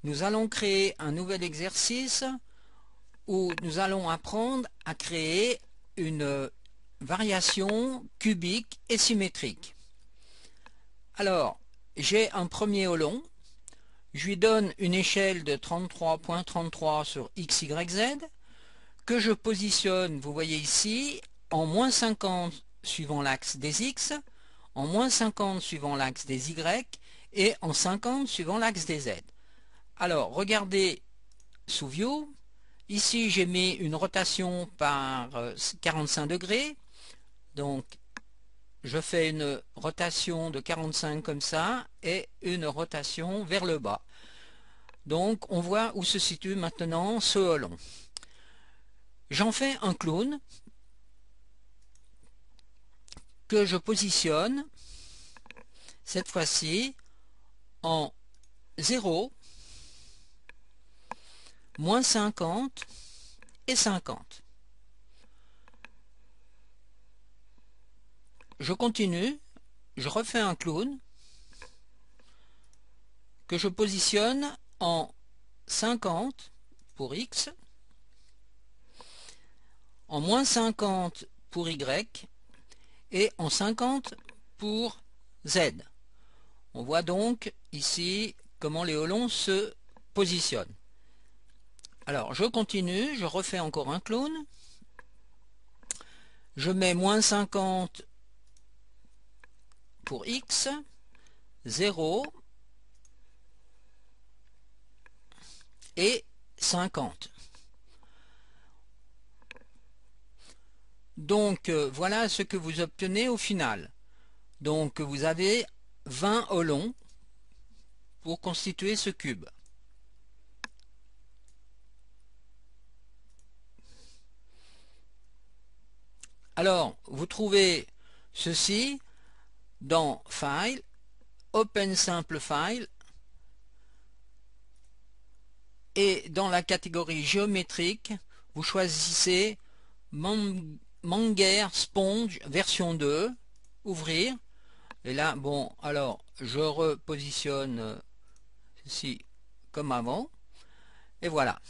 nous allons créer un nouvel exercice où nous allons apprendre à créer une variation cubique et symétrique. Alors, j'ai un premier Olon, je lui donne une échelle de 33.33 sur x, y, z, que je positionne, vous voyez ici, en moins 50 suivant l'axe des x, en moins 50 suivant l'axe des y et en 50 suivant l'axe des z. Alors, regardez sous View, ici j'ai mis une rotation par 45 degrés, donc je fais une rotation de 45 comme ça et une rotation vers le bas. Donc on voit où se situe maintenant ce Olon. J'en fais un clown que je positionne cette fois-ci en 0, moins 50 et 50. Je continue, je refais un clown que je positionne en 50 pour x, en moins 50 pour y et en 50 pour z. On voit donc ici comment les Olons se positionnent. Alors je continue, je refais encore un clown, je mets moins 50 pour x, 0 et 50. Donc voilà ce que vous obtenez au final. Donc vous avez 20 Olons pour constituer ce cube. Alors vous trouvez ceci dans File, Open Simple File et dans la catégorie géométrique, vous choisissez Menger Sponge version 2, ouvrir, et là, bon, alors je repositionne ceci comme avant, et voilà.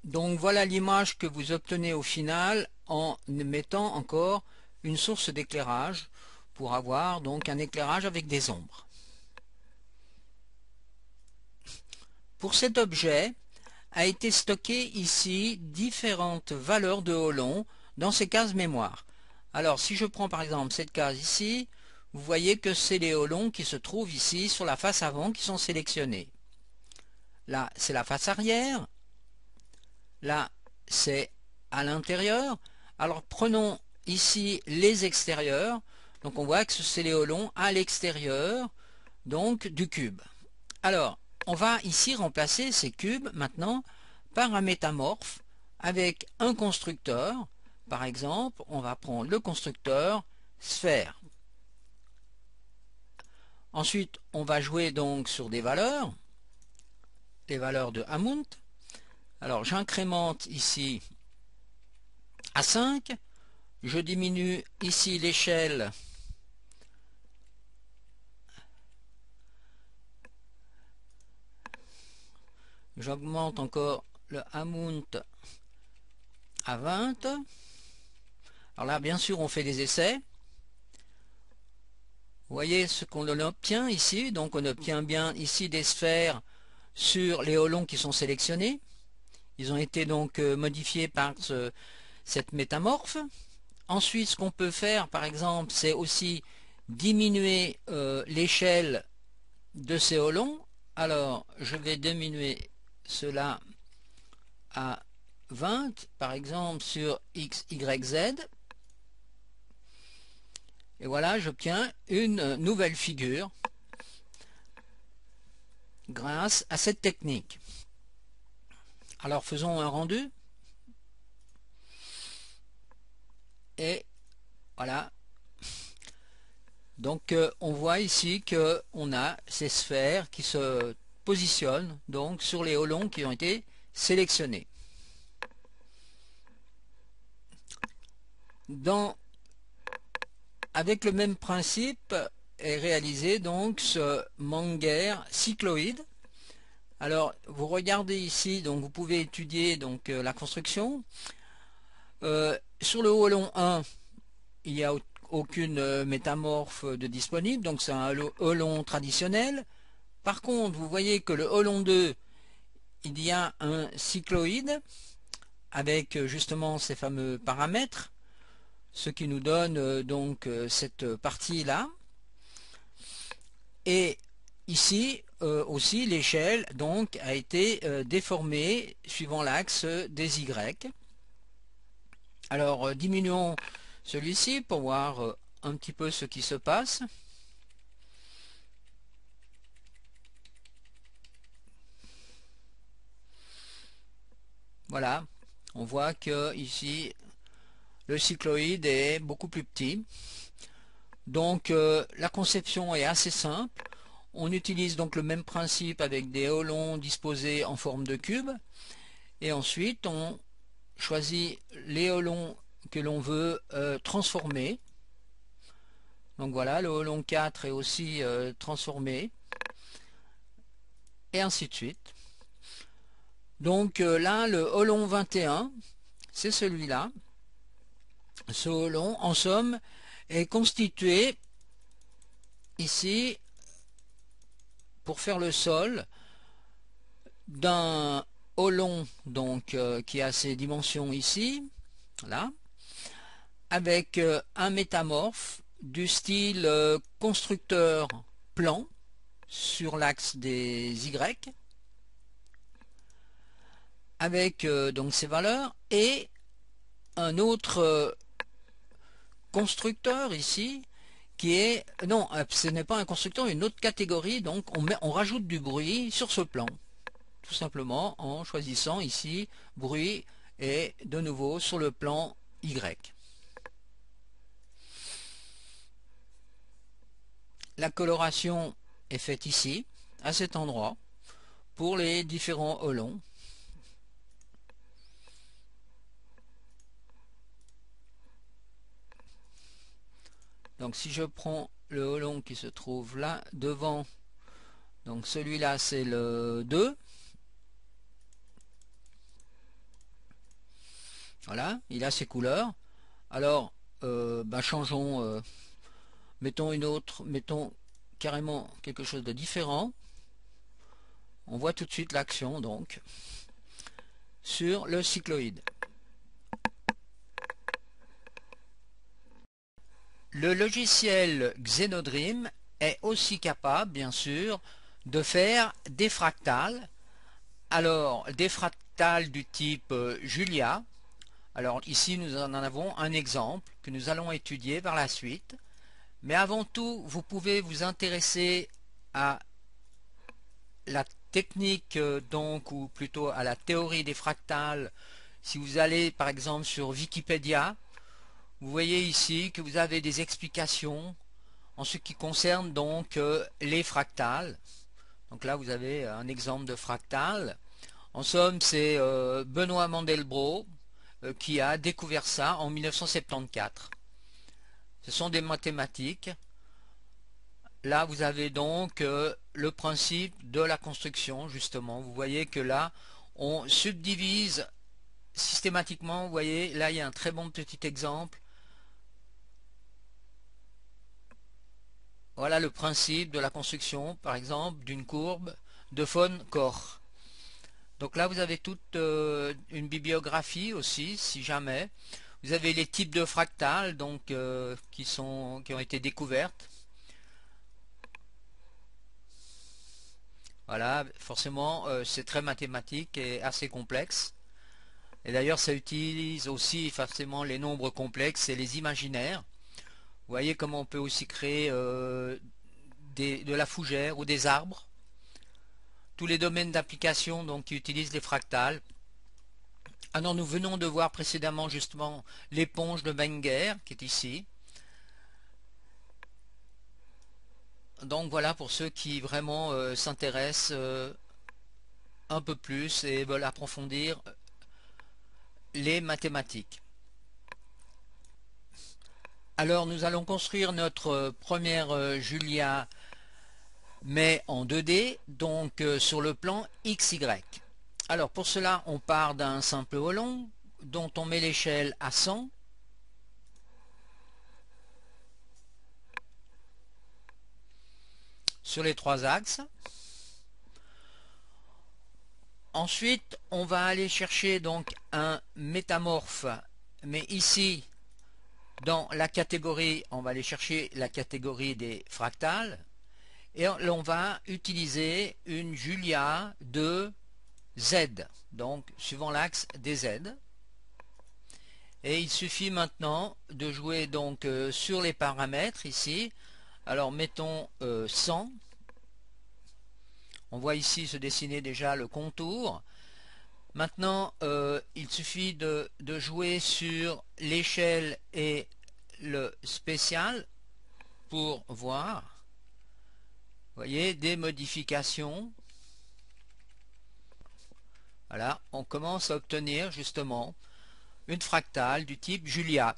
Donc voilà l'image que vous obtenez au final en mettant encore une source d'éclairage pour avoir donc un éclairage avec des ombres. Pour cet objet, a été stocké ici différentes valeurs de Olon dans ces cases mémoire. Alors si je prends par exemple cette case ici, vous voyez que c'est les Olons qui se trouvent ici sur la face avant qui sont sélectionnés. Là c'est la face arrière, là c'est à l'intérieur. Alors prenons ici les extérieurs, donc on voit que c'est les Olons à l'extérieur donc du cube. Alors on va ici remplacer ces cubes maintenant par un métamorphe avec un constructeur. Par exemple, on va prendre le constructeur sphère. Ensuite, on va jouer donc sur des valeurs, les valeurs de Hammond. Alors, j'incrémente ici à 5. Je diminue ici l'échelle j'augmente encore le Hammond à 20. Alors là, bien sûr, on fait des essais. Vous voyez ce qu'on obtient ici. Donc, on obtient bien ici des sphères sur les Olons qui sont sélectionnés. Ils ont été donc modifiés par cette métamorphe. Ensuite, ce qu'on peut faire, par exemple, c'est aussi diminuer l'échelle de ces Olons. Alors, je vais diminuer cela à 20, par exemple, sur X, Y, Z. Et voilà, j'obtiens une nouvelle figure grâce à cette technique. Alors, faisons un rendu. Et voilà. Donc, on voit ici qu'on a ces sphères qui se positionnent donc sur les Olons qui ont été sélectionnés. Avec le même principe, est réalisé donc ce Menger cycloïde. Alors vous regardez ici, donc vous pouvez étudier donc la construction. Sur le Holon 1, il n'y a aucune métamorphe de disponible, donc c'est un Holon traditionnel. Par contre, vous voyez que le Holon 2, il y a un cycloïde avec justement ces fameux paramètres, ce qui nous donne donc cette partie-là. Et ici aussi l'échelle donc a été déformée suivant l'axe des Y. Alors diminuons celui-ci pour voir un petit peu ce qui se passe. Voilà, on voit que ici le cycloïde est beaucoup plus petit. Donc la conception est assez simple. On utilise donc le même principe avec des holons disposés en forme de cube. Et ensuite on choisit les holons que l'on veut transformer. Donc voilà, le holon 4 est aussi transformé. Et ainsi de suite. Donc là, le holon 21, c'est celui-là. Ce holon, en somme, est constitué ici, pour faire le sol, d'un holon donc, qui a ses dimensions ici, là, avec un métamorphe du style constructeur plan sur l'axe des Y, avec donc ces valeurs, et un autre constructeur ici qui est, non, ce n'est pas un constructeur, une autre catégorie, donc on rajoute du bruit sur ce plan, tout simplement en choisissant ici bruit et de nouveau sur le plan Y. La coloration est faite ici, à cet endroit, pour les différents holons. Donc si je prends le holon qui se trouve là devant, donc celui-là c'est le 2. Voilà, il a ses couleurs. Alors changeons, mettons une autre, mettons carrément quelque chose de différent. On voit tout de suite l'action donc sur le cycloïde. Le logiciel Xenodream est aussi capable, bien sûr, de faire des fractales. Alors, des fractales du type Julia. Alors ici, nous en avons un exemple que nous allons étudier par la suite. Mais avant tout, vous pouvez vous intéresser à la technique, donc, ou plutôt à la théorie des fractales. Si vous allez, par exemple, sur Wikipédia, vous voyez ici que vous avez des explications en ce qui concerne donc les fractales. Donc là vous avez un exemple de fractal. En somme c'est Benoît Mandelbrot qui a découvert ça en 1974. Ce sont des mathématiques. Là vous avez donc le principe de la construction justement. Vous voyez que là on subdivise systématiquement. Vous voyez là il y a un très bon petit exemple. Voilà le principe de la construction, par exemple, d'une courbe de von Korch. Donc là, vous avez toute une bibliographie aussi, si jamais. Vous avez les types de fractales donc, qui ont été découvertes. Voilà, forcément, c'est très mathématique et assez complexe. Et d'ailleurs, ça utilise aussi forcément les nombres complexes et les imaginaires. Vous voyez comment on peut aussi créer de la fougère ou des arbres. Tous les domaines d'application donc qui utilisent les fractales. Ah non, nous venons de voir précédemment justement l'éponge de Menger qui est ici. Donc voilà pour ceux qui vraiment s'intéressent un peu plus et veulent approfondir les mathématiques. Alors nous allons construire notre première Julia, mais en 2D, donc sur le plan XY. Alors pour cela, on part d'un simple holon dont on met l'échelle à 100. Sur les 3 axes. Ensuite, on va aller chercher donc un métamorphe, mais ici, dans la catégorie, on va aller chercher la catégorie des fractales, et on va utiliser une Julia de Z, donc suivant l'axe des Z. Et il suffit maintenant de jouer donc sur les paramètres ici. Alors mettons 100. On voit ici se dessiner déjà le contour. Maintenant, il suffit de jouer sur l'échelle et le spécial pour voir, vous voyez, des modifications. Voilà, on commence à obtenir justement une fractale du type Julia.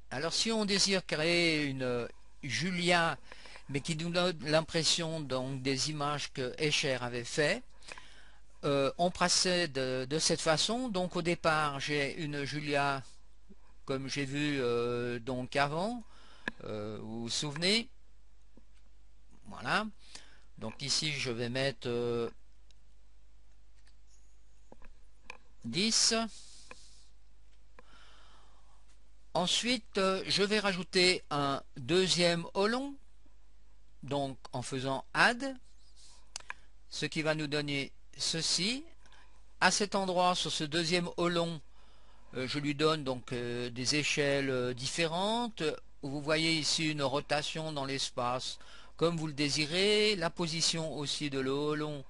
Alors si on désire créer une Julia, mais qui nous donne l'impression donc des images que Escher avait fait, on procède de cette façon. Donc au départ j'ai une Julia comme j'ai vu donc avant, vous vous souvenez, voilà. Donc ici je vais mettre 10. Ensuite je vais rajouter un deuxième holon, donc en faisant add, ce qui va nous donner ceci. À cet endroit, sur ce deuxième holon, je lui donne donc des échelles différentes. Vous voyez ici une rotation dans l'espace comme vous le désirez. La position aussi de le holon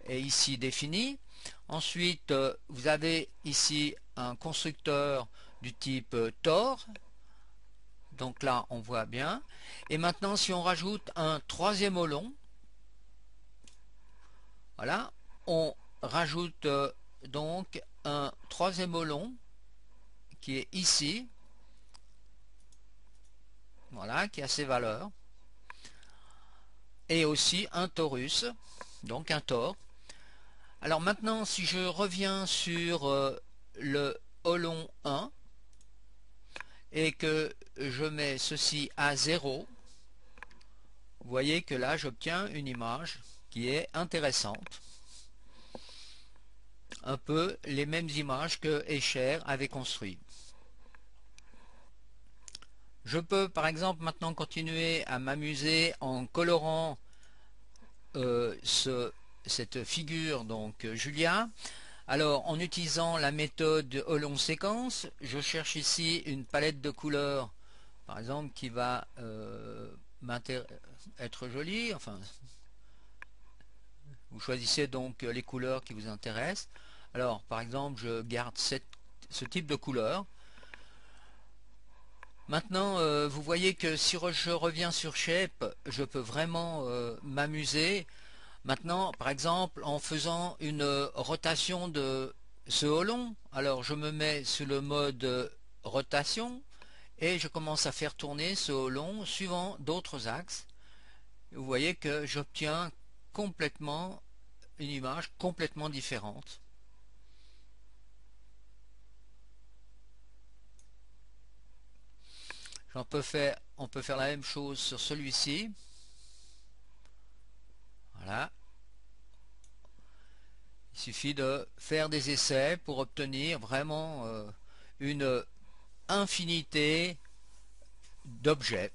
est ici définie. Ensuite, vous avez ici un constructeur du type Tor. Donc là, on voit bien. Et maintenant, si on rajoute un troisième holon, voilà, on rajoute donc un troisième holon qui est ici, voilà, qui a ses valeurs, et aussi un torus, donc un tor. Alors maintenant, si je reviens sur le holon 1 et que je mets ceci à 0, vous voyez que là j'obtiens une image qui est intéressante. Un peu les mêmes images que Escher avait construit. Je peux par exemple maintenant continuer à m'amuser en colorant cette figure donc Julia. Alors en utilisant la méthode holon séquence, je cherche ici une palette de couleurs par exemple qui va être jolie. Enfin, vous choisissez donc les couleurs qui vous intéressent. Alors par exemple je garde ce type de couleur. Maintenant, vous voyez que si je reviens sur Shape, je peux vraiment m'amuser. Maintenant, par exemple, en faisant une rotation de ce holon, alors je me mets sur le mode rotation et je commence à faire tourner ce holon suivant d'autres axes. Vous voyez que j'obtiens complètement une image complètement différente. On peut faire la même chose sur celui-ci. Voilà. Il suffit de faire des essais pour obtenir vraiment une infinité d'objets.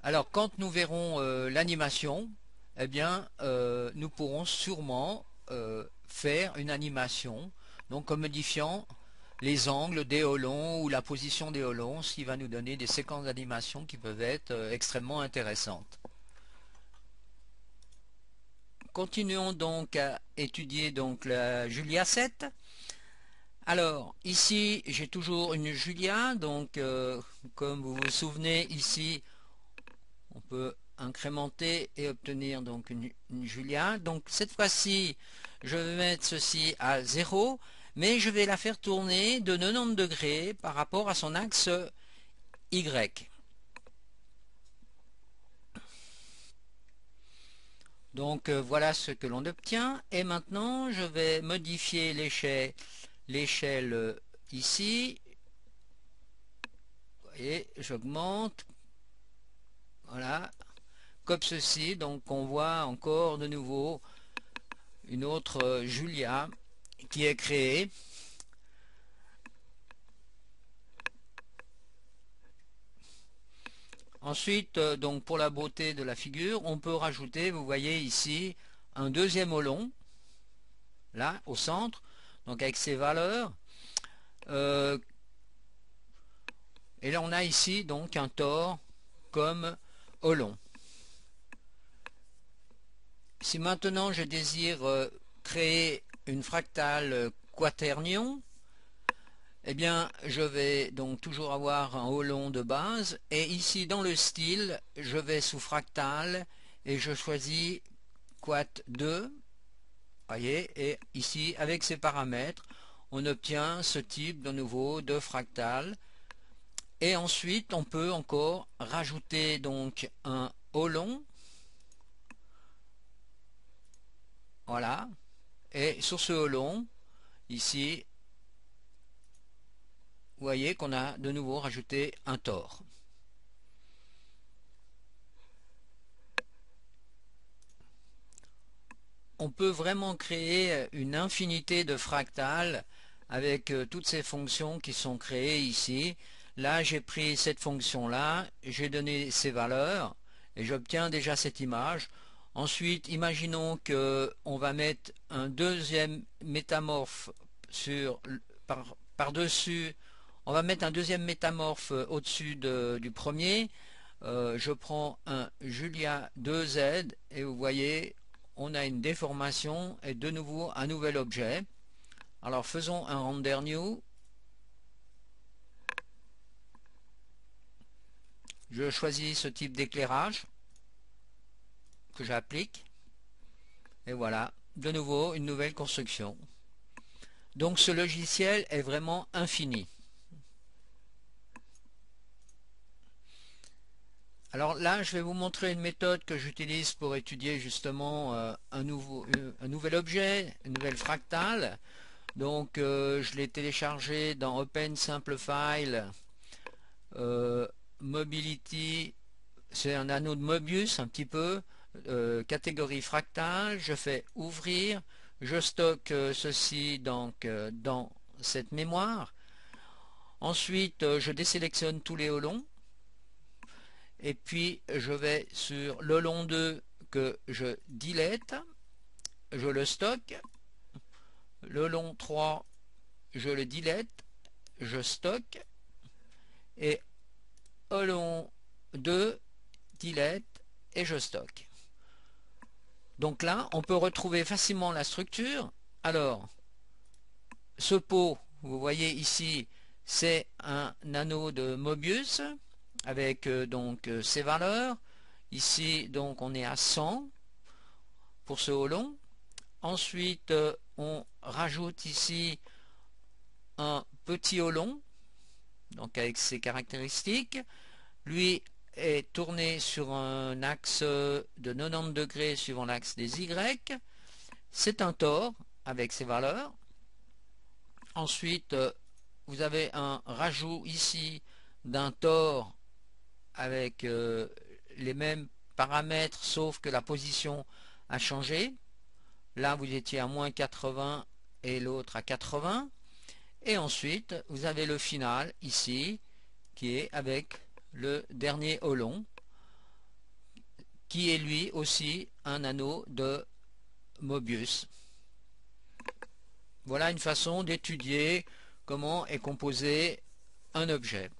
Alors quand nous verrons l'animation, eh bien nous pourrons sûrement faire une animation, donc en modifiant les angles des holons ou la position des holons, ce qui va nous donner des séquences d'animation qui peuvent être extrêmement intéressantes. Continuons donc à étudier donc la Julia 7. Alors ici j'ai toujours une Julia, donc comme vous vous souvenez ici on peut incrémenter et obtenir donc une Julia. Donc cette fois-ci je vais mettre ceci à 0, mais je vais la faire tourner de 90 degrés par rapport à son axe Y. Donc voilà ce que l'on obtient, et maintenant je vais modifier l'échelle ici. Vous voyez, j'augmente, voilà, comme ceci. Donc on voit encore de nouveau une autre Julia qui est créée. Ensuite, donc pour la beauté de la figure, on peut rajouter, vous voyez ici, un deuxième olon, là, au centre, donc avec ses valeurs. Et là, on a ici donc un tore comme olon. Si maintenant je désire créer une fractale quaternion, eh bien je vais donc toujours avoir un olon de base, et ici dans le style je vais sous fractal et je choisis quat 2, voyez, et ici avec ces paramètres on obtient ce type de nouveau de fractal. Et ensuite on peut encore rajouter donc un olon, voilà, et sur ce olon ici vous voyez qu'on a de nouveau rajouté un tore. On peut vraiment créer une infinité de fractales avec toutes ces fonctions qui sont créées ici. Là j'ai pris cette fonction là, j'ai donné ses valeurs et j'obtiens déjà cette image. Ensuite imaginons que on va mettre un deuxième métamorphe par-dessus, on va mettre un deuxième métamorphe au-dessus du premier. Je prends un Julia 2Z et vous voyez on a une déformation et de nouveau un nouvel objet. Alors faisons un render new. Je choisis ce type d'éclairage que j'applique et voilà, de nouveau une nouvelle construction. Donc ce logiciel est vraiment infini. Alors là je vais vous montrer une méthode que j'utilise pour étudier justement un nouvel objet, une nouvelle fractale. Donc je l'ai téléchargé dans Open Simple File Mobility, c'est un anneau de Möbius un petit peu, catégorie fractale. Je fais ouvrir, je stocke ceci donc dans cette mémoire. Ensuite je désélectionne tous les olons et puis je vais sur l'olon 2 que je delete, je le stocke. L'olon 3 je le delete, je stocke, et olon 2 delete et je stocke. Donc là on peut retrouver facilement la structure. Alors ce pot, vous voyez ici, c'est un anneau de Möbius avec donc ses valeurs. Ici donc on est à 100 pour ce olon. Ensuite on rajoute ici un petit olon donc avec ses caractéristiques. Lui est tourné sur un axe de 90 degrés suivant l'axe des Y. C'est un tore avec ses valeurs. Ensuite vous avez un rajout ici d'un tore avec les mêmes paramètres sauf que la position a changé. Là vous étiez à moins 80 et l'autre à 80. Et ensuite vous avez le final ici qui est avec le dernier olon qui est lui aussi un anneau de Möbius. Voilà une façon d'étudier comment est composé un objet.